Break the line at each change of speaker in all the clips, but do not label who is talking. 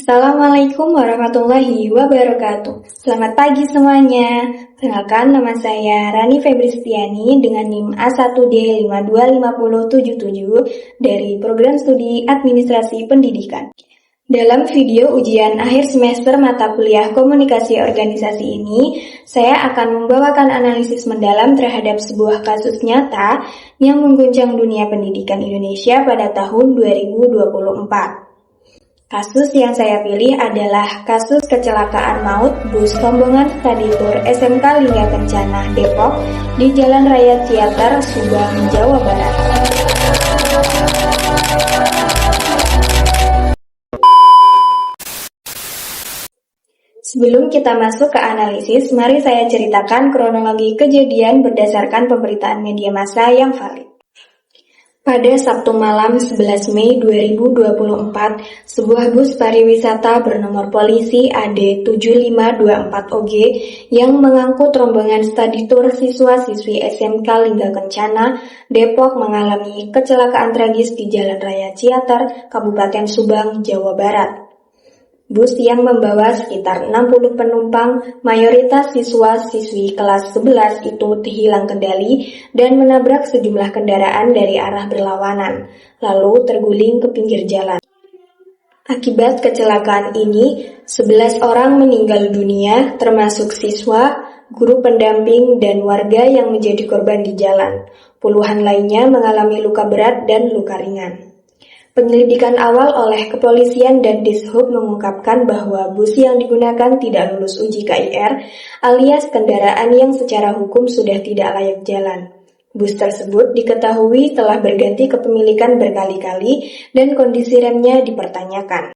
Assalamualaikum warahmatullahi wabarakatuh. Selamat pagi semuanya. Perkenalkan, nama saya Rani Febristiani dengan NIM A1D5255077 dari Program Studi Administrasi Pendidikan. Dalam video ujian akhir semester mata kuliah Komunikasi Organisasi ini, saya akan membawakan analisis mendalam terhadap sebuah kasus nyata yang mengguncang dunia pendidikan Indonesia pada tahun 2024. Kasus yang saya pilih adalah kasus kecelakaan maut bus rombongan Study Tour SMK Lingga Kencana, Depok di Jalan Raya Ciater, Subang, Jawa Barat. Sebelum kita masuk ke analisis, mari saya ceritakan kronologi kejadian berdasarkan pemberitaan media massa yang valid. Pada Sabtu malam 11 Mei 2024, sebuah bus pariwisata bernomor polisi AD7524OG yang mengangkut rombongan study tour siswa-siswi SMK Lingga Kencana, Depok mengalami kecelakaan tragis di Jalan Raya Ciater, Kabupaten Subang, Jawa Barat. Bus yang membawa sekitar 60 penumpang, mayoritas siswa-siswi kelas 11 itu hilang kendali dan menabrak sejumlah kendaraan dari arah berlawanan, lalu terguling ke pinggir jalan. Akibat kecelakaan ini, 11 orang meninggal dunia, termasuk siswa, guru pendamping, dan warga yang menjadi korban di jalan. Puluhan lainnya mengalami luka berat dan luka ringan. Penyelidikan awal oleh kepolisian dan Dishub mengungkapkan bahwa bus yang digunakan tidak lulus uji KIR alias kendaraan yang secara hukum sudah tidak layak jalan. Bus tersebut diketahui telah berganti kepemilikan berkali-kali dan kondisi remnya dipertanyakan.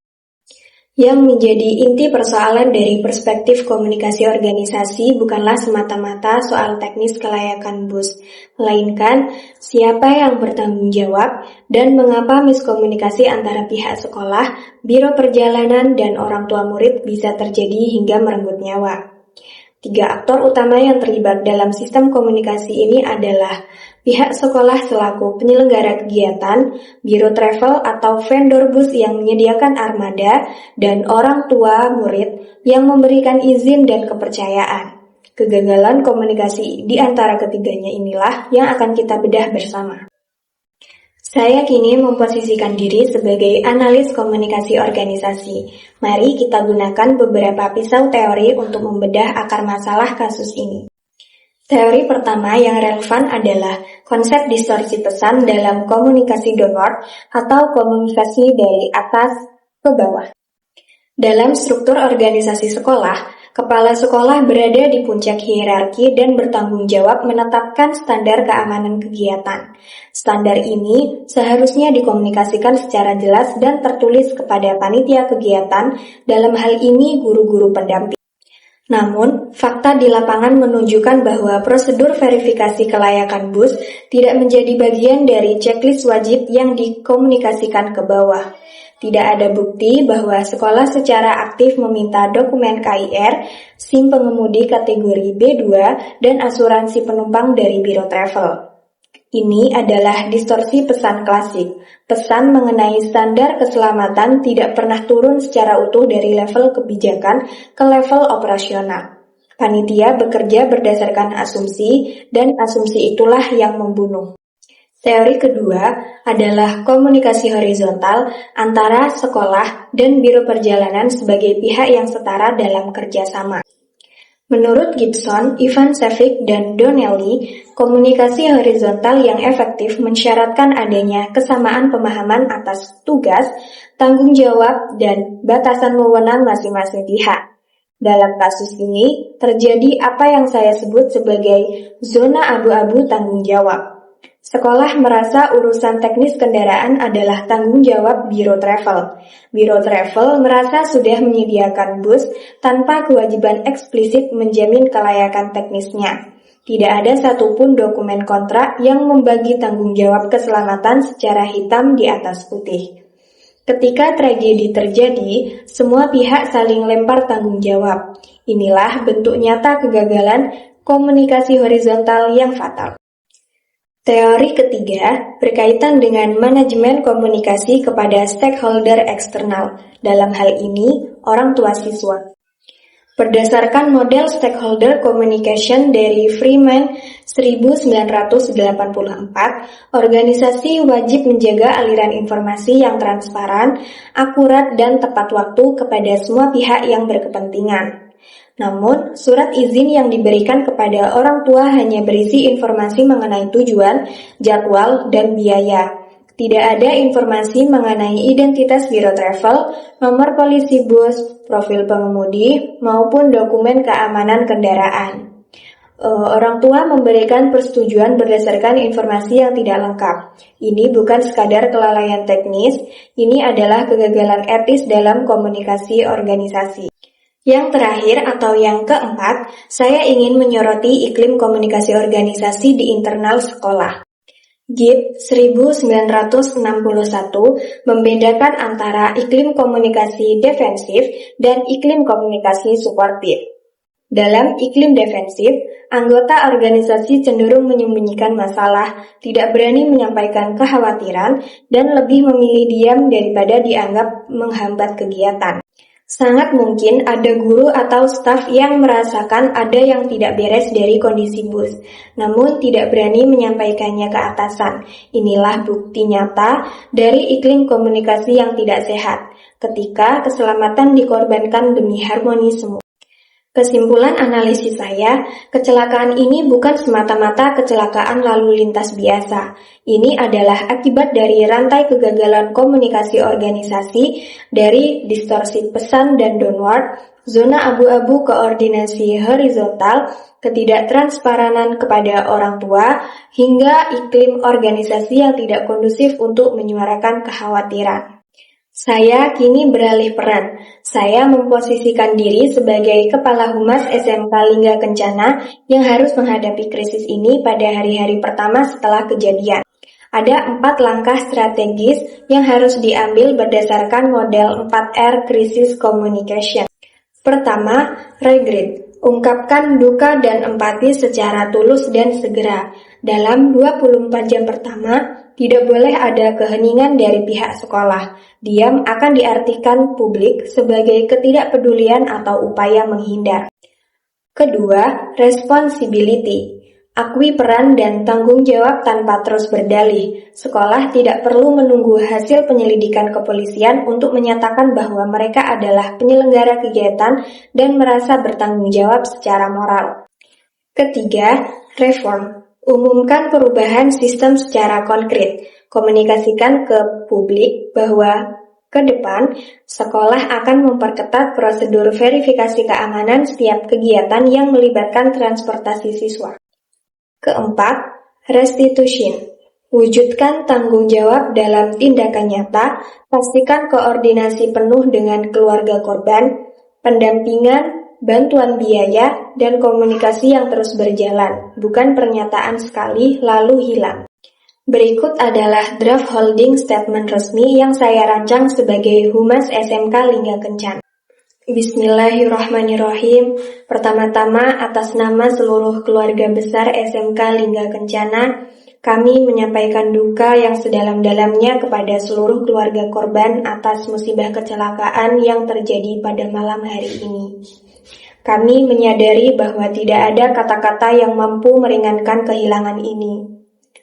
Yang menjadi inti persoalan dari perspektif komunikasi organisasi bukanlah semata-mata soal teknis kelayakan bus, melainkan siapa yang bertanggung jawab dan mengapa miskomunikasi antara pihak sekolah, biro perjalanan, dan orang tua murid bisa terjadi hingga merenggut nyawa. 3 aktor utama yang terlibat dalam sistem komunikasi ini adalah pihak sekolah selaku penyelenggara kegiatan, biro travel atau vendor bus yang menyediakan armada, dan orang tua murid yang memberikan izin dan kepercayaan. Kegagalan komunikasi di antara ketiganya inilah yang akan kita bedah bersama. Saya kini memposisikan diri sebagai analis komunikasi organisasi. Mari kita gunakan beberapa pisau teori untuk membedah akar masalah kasus ini. Teori pertama yang relevan adalah konsep distorsi pesan dalam komunikasi downward atau komunikasi dari atas ke bawah. Dalam struktur organisasi sekolah, kepala sekolah berada di puncak hierarki dan bertanggung jawab menetapkan standar keamanan kegiatan. Standar ini seharusnya dikomunikasikan secara jelas dan tertulis kepada panitia kegiatan, dalam hal ini guru-guru pendamping. Namun, fakta di lapangan menunjukkan bahwa prosedur verifikasi kelayakan bus tidak menjadi bagian dari checklist wajib yang dikomunikasikan ke bawah. Tidak ada bukti bahwa sekolah secara aktif meminta dokumen KIR, SIM pengemudi kategori B2, dan asuransi penumpang dari biro travel. Ini adalah distorsi pesan klasik. Pesan mengenai standar keselamatan tidak pernah turun secara utuh dari level kebijakan ke level operasional. Panitia bekerja berdasarkan asumsi, dan asumsi itulah yang membunuh. Teori kedua adalah komunikasi horizontal antara sekolah dan biro perjalanan sebagai pihak yang setara dalam kerjasama. Menurut Gibson, Ivancevich, dan Donnelly, komunikasi horizontal yang efektif mensyaratkan adanya kesamaan pemahaman atas tugas, tanggung jawab, dan batasan wewenang masing-masing pihak. Dalam kasus ini, terjadi apa yang saya sebut sebagai zona abu-abu tanggung jawab. Sekolah merasa urusan teknis kendaraan adalah tanggung jawab biro travel. Biro travel merasa sudah menyediakan bus tanpa kewajiban eksplisit menjamin kelayakan teknisnya. Tidak ada satupun dokumen kontrak yang membagi tanggung jawab keselamatan secara hitam di atas putih. Ketika tragedi terjadi, semua pihak saling lempar tanggung jawab. Inilah bentuk nyata kegagalan komunikasi horizontal yang fatal. Teori ketiga berkaitan dengan manajemen komunikasi kepada stakeholder eksternal, dalam hal ini orang tua siswa. Berdasarkan model stakeholder communication dari Freeman 1984, organisasi wajib menjaga aliran informasi yang transparan, akurat, dan tepat waktu kepada semua pihak yang berkepentingan. Namun, surat izin yang diberikan kepada orang tua hanya berisi informasi mengenai tujuan, jadwal, dan biaya. Tidak ada informasi mengenai identitas biro travel, nomor polisi bus, profil pengemudi, maupun dokumen keamanan kendaraan. Orang tua memberikan persetujuan berdasarkan informasi yang tidak lengkap. Ini bukan sekadar kelalaian teknis, ini adalah kegagalan etis dalam komunikasi organisasi. Yang terakhir atau yang keempat, saya ingin menyoroti iklim komunikasi organisasi di internal sekolah. Gibb 1961 membedakan antara iklim komunikasi defensif dan iklim komunikasi suportif. Dalam iklim defensif, anggota organisasi cenderung menyembunyikan masalah, tidak berani menyampaikan kekhawatiran, dan lebih memilih diam daripada dianggap menghambat kegiatan. Sangat mungkin ada guru atau staf yang merasakan ada yang tidak beres dari kondisi bus, namun tidak berani menyampaikannya ke atasan. Inilah bukti nyata dari iklim komunikasi yang tidak sehat, ketika keselamatan dikorbankan demi harmoni semua. Kesimpulan analisis saya, kecelakaan ini bukan semata-mata kecelakaan lalu lintas biasa. Ini adalah akibat dari rantai kegagalan komunikasi organisasi, dari distorsi pesan dan downward, zona abu-abu koordinasi horizontal, ketidaktransparan kepada orang tua, hingga iklim organisasi yang tidak kondusif untuk menyuarakan kekhawatiran. Saya kini beralih peran. Saya memposisikan diri sebagai Kepala Humas SMK Lingga Kencana yang harus menghadapi krisis ini pada hari-hari pertama setelah kejadian. Ada 4 langkah strategis yang harus diambil berdasarkan model 4R Crisis Communication. Pertama, regret. Ungkapkan duka dan empati secara tulus dan segera. Dalam 24 jam pertama, tidak boleh ada keheningan dari pihak sekolah. Diam akan diartikan publik sebagai ketidakpedulian atau upaya menghindar. Kedua, responsibility. Akui peran dan tanggung jawab tanpa terus berdalih. Sekolah tidak perlu menunggu hasil penyelidikan kepolisian untuk menyatakan bahwa mereka adalah penyelenggara kegiatan dan merasa bertanggung jawab secara moral. Ketiga, reform. Umumkan perubahan sistem secara konkret. Komunikasikan ke publik bahwa ke depan, sekolah akan memperketat prosedur verifikasi keamanan setiap kegiatan yang melibatkan transportasi siswa. Keempat, restitution. Wujudkan tanggung jawab dalam tindakan nyata, pastikan koordinasi penuh dengan keluarga korban, pendampingan, bantuan biaya, dan komunikasi yang terus berjalan, bukan pernyataan sekali lalu hilang. Berikut adalah draft holding statement resmi yang saya rancang sebagai Humas SMK Lingga Kencana. Bismillahirrahmanirrahim. Pertama-tama, atas nama seluruh keluarga besar SMK Lingga Kencana, kami menyampaikan duka yang sedalam-dalamnya kepada seluruh keluarga korban atas musibah kecelakaan yang terjadi pada malam hari ini. Kami menyadari bahwa tidak ada kata-kata yang mampu meringankan kehilangan ini.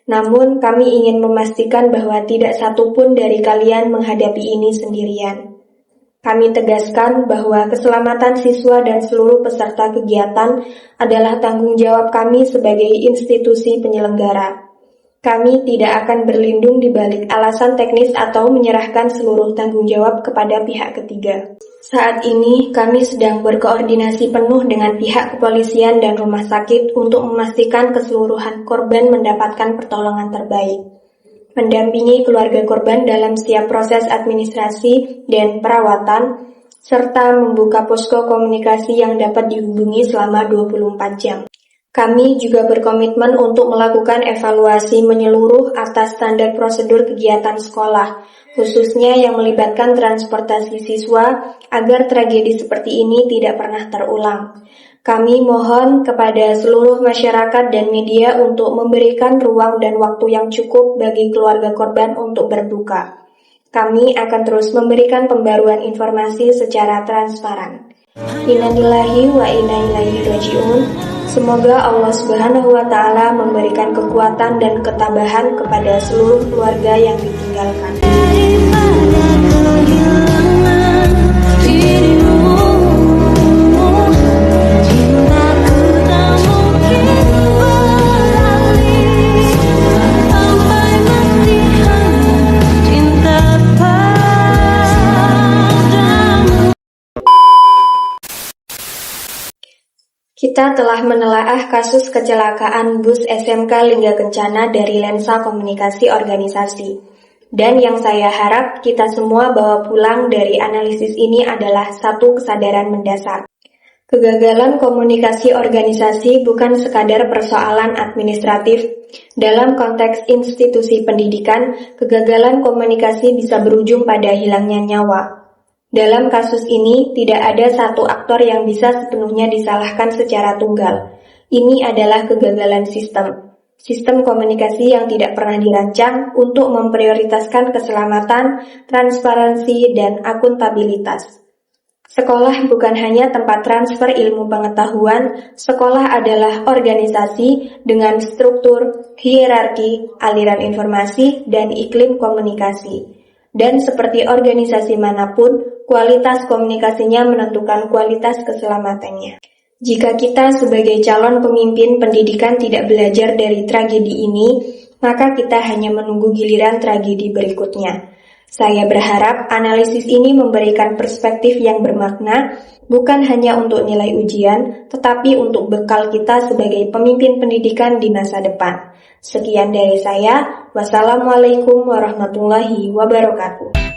Namun, kami ingin memastikan bahwa tidak satu pun dari kalian menghadapi ini sendirian. Kami tegaskan bahwa keselamatan siswa dan seluruh peserta kegiatan adalah tanggung jawab kami sebagai institusi penyelenggara. Kami tidak akan berlindung di balik alasan teknis atau menyerahkan seluruh tanggung jawab kepada pihak ketiga. Saat ini, kami sedang berkoordinasi penuh dengan pihak kepolisian dan rumah sakit untuk memastikan keseluruhan korban mendapatkan pertolongan terbaik. Mendampingi keluarga korban dalam setiap proses administrasi dan perawatan, serta membuka posko komunikasi yang dapat dihubungi selama 24 jam. Kami juga berkomitmen untuk melakukan evaluasi menyeluruh atas standar prosedur kegiatan sekolah, khususnya yang melibatkan transportasi siswa, agar tragedi seperti ini tidak pernah terulang. Kami mohon kepada seluruh masyarakat dan media untuk memberikan ruang dan waktu yang cukup bagi keluarga korban untuk berduka. Kami akan terus memberikan pembaruan informasi secara transparan. Innalillahi wa inna ilaihi raji'un. Semoga Allah Subhanahu wa Ta'ala memberikan kekuatan dan ketabahan kepada seluruh keluarga yang ditinggalkan. Kita telah menelaah kasus kecelakaan bus SMK Lingga Kencana dari lensa komunikasi organisasi. Dan yang saya harap kita semua bawa pulang dari analisis ini adalah satu kesadaran mendasar. Kegagalan komunikasi organisasi bukan sekadar persoalan administratif. Dalam konteks institusi pendidikan, kegagalan komunikasi bisa berujung pada hilangnya nyawa. Dalam kasus ini, tidak ada satu aktor yang bisa sepenuhnya disalahkan secara tunggal. Ini adalah kegagalan sistem. Sistem komunikasi yang tidak pernah dirancang untuk memprioritaskan keselamatan, transparansi, dan akuntabilitas. Sekolah bukan hanya tempat transfer ilmu pengetahuan, sekolah adalah organisasi dengan struktur, hierarki, aliran informasi, dan iklim komunikasi. Dan seperti organisasi manapun, kualitas komunikasinya menentukan kualitas keselamatannya. Jika kita sebagai calon pemimpin pendidikan tidak belajar dari tragedi ini, maka kita hanya menunggu giliran tragedi berikutnya. Saya berharap analisis ini memberikan perspektif yang bermakna, bukan hanya untuk nilai ujian, tetapi untuk bekal kita sebagai pemimpin pendidikan di masa depan. Sekian dari saya. Wassalamualaikum warahmatullahi wabarakatuh.